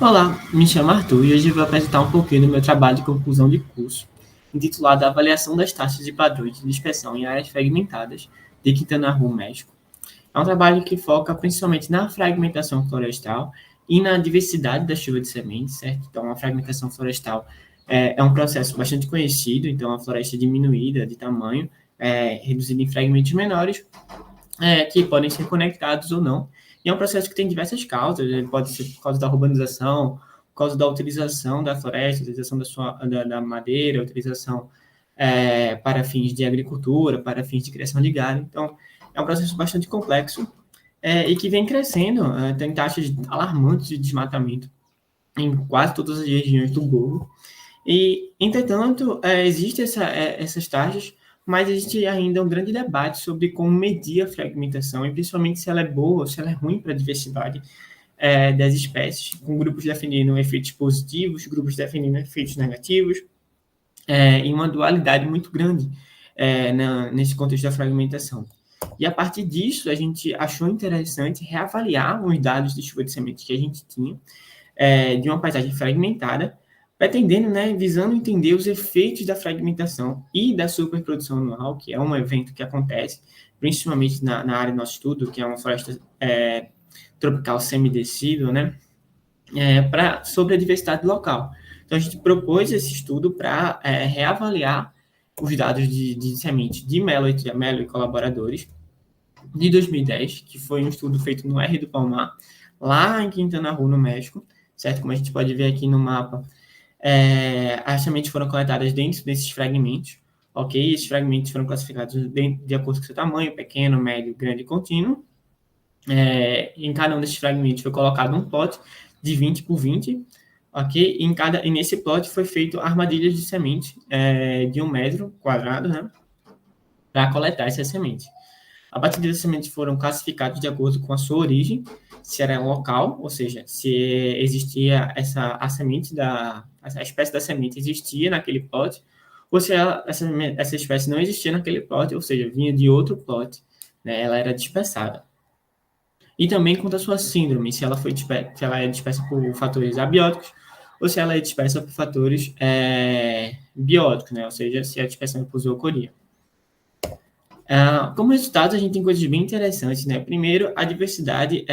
Olá, me chamo Arthur e hoje vou apresentar um pouquinho do meu trabalho de conclusão de curso, intitulado Avaliação das taxas e padrões de dispersão em áreas fragmentadas de Quintana Roo, México. É um trabalho que foca principalmente na fragmentação florestal e na diversidade da chuva de sementes, certo? Então, a fragmentação florestal é um processo bastante conhecido, então a floresta é diminuída de tamanho, reduzida em fragmentos menores, que podem ser conectados ou não. E é um processo que tem diversas causas, ele pode ser por causa da urbanização, por causa da utilização da floresta, utilização da madeira, utilização para fins de agricultura, para fins de criação de gado. Então, é um processo bastante complexo e que vem crescendo, tem taxas alarmantes de desmatamento em quase todas as regiões do globo. E, entretanto, existem essas taxas, mas existe ainda um grande debate sobre como medir a fragmentação, e principalmente se ela é boa ou se ela é ruim para a diversidade das espécies, com grupos definindo efeitos positivos, grupos definindo efeitos negativos, e uma dualidade muito grande nesse contexto da fragmentação. E a partir disso, a gente achou interessante reavaliar os dados de chuva de sementes que a gente tinha, de uma paisagem fragmentada, pretendendo, visando entender os efeitos da fragmentação e da superprodução anual, que é um evento que acontece, principalmente na área do nosso estudo, que é uma floresta tropical semidecídua, sobre a diversidade local. Então, a gente propôs esse estudo para reavaliar os dados de semente de Melo e colaboradores de 2010, que foi um estudo feito no R do Palmar, lá em Quintana Roo, no México, certo? Como a gente pode ver aqui no mapa, as sementes foram coletadas dentro desses fragmentos, ok? Esses fragmentos foram classificados de acordo com seu tamanho, pequeno, médio, grande e contínuo. Em cada um desses fragmentos foi colocado um plot de 20 por 20, ok? E nesse plot foi feito armadilhas de semente de 1 metro quadrado, né? Para coletar essa semente. A partir dessas sementes foram classificadas de acordo com a sua origem, se era local, ou seja, se existia a espécie da semente existia naquele plot, ou se essa espécie não existia naquele plot, ou seja, vinha de outro plot, né? Ela era dispersada. E também quanto à sua síndrome, se ela é dispersa por fatores abióticos ou se ela é dispersa por fatores bióticos, né? Ou seja, se é dispersa por zoocoria. Como resultado, a gente tem coisas bem interessantes, né? Primeiro, a diversidade,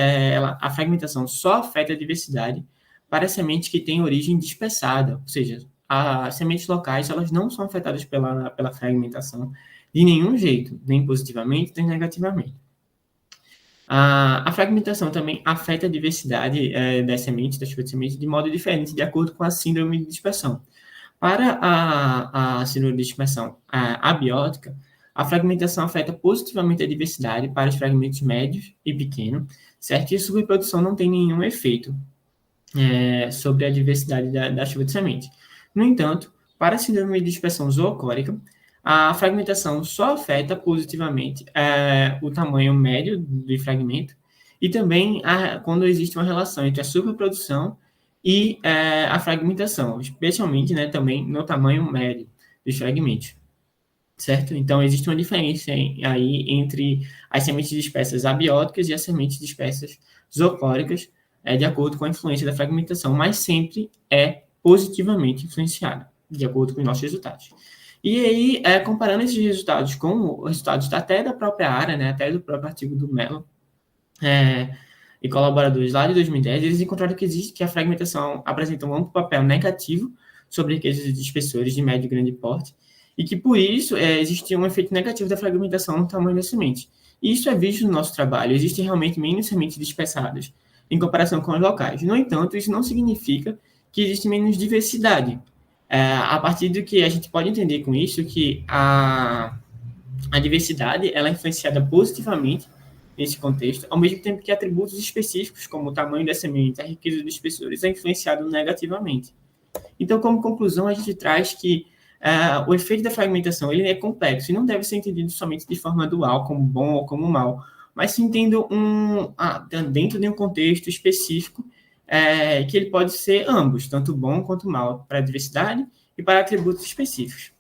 a fragmentação só afeta a diversidade para sementes que têm origem dispersada, ou seja, as sementes locais elas não são afetadas pela fragmentação de nenhum jeito, nem positivamente, nem negativamente. A fragmentação também afeta a diversidade das sementes, das chuva de sementes, de modo diferente, de acordo com a síndrome de dispersão. Para a síndrome de dispersão abiótica, a fragmentação afeta positivamente a diversidade para os fragmentos médios e pequenos, certo? E a superprodução não tem nenhum efeito sobre a diversidade da chuva de semente. No entanto, para a síndrome de dispersão zoocórica, a fragmentação só afeta positivamente o tamanho médio do fragmento e também quando existe uma relação entre a superprodução e a fragmentação, especialmente também no tamanho médio dos fragmentos, certo? Então, existe uma diferença aí entre as sementes dispersas abióticas e as sementes dispersas zoocóricas, de acordo com a influência da fragmentação, mas sempre é positivamente influenciada, de acordo com os nossos resultados. E aí, comparando esses resultados com os resultados até da própria área, né, até do próprio artigo do Mello e colaboradores lá de 2010, eles encontraram que a fragmentação apresenta um amplo papel negativo sobre aqueles espessores de médio e grande porte, e que, por isso, existia um efeito negativo da fragmentação no tamanho da semente. E isso é visto no nosso trabalho. Existem realmente menos sementes dispersadas em comparação com os locais. No entanto, isso não significa que existe menos diversidade. A partir do que a gente pode entender com isso, que a diversidade ela é influenciada positivamente nesse contexto, ao mesmo tempo que atributos específicos, como o tamanho da semente, a riqueza dos espessores, é influenciado negativamente. Então, como conclusão, a gente traz que o efeito da fragmentação ele é complexo e não deve ser entendido somente de forma dual, como bom ou como mal, mas sim tendo dentro de um contexto específico que ele pode ser ambos, tanto bom quanto mal, para a diversidade e para atributos específicos.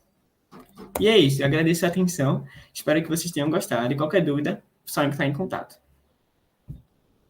E é isso, eu agradeço a atenção, espero que vocês tenham gostado e qualquer dúvida, só entrar em contato.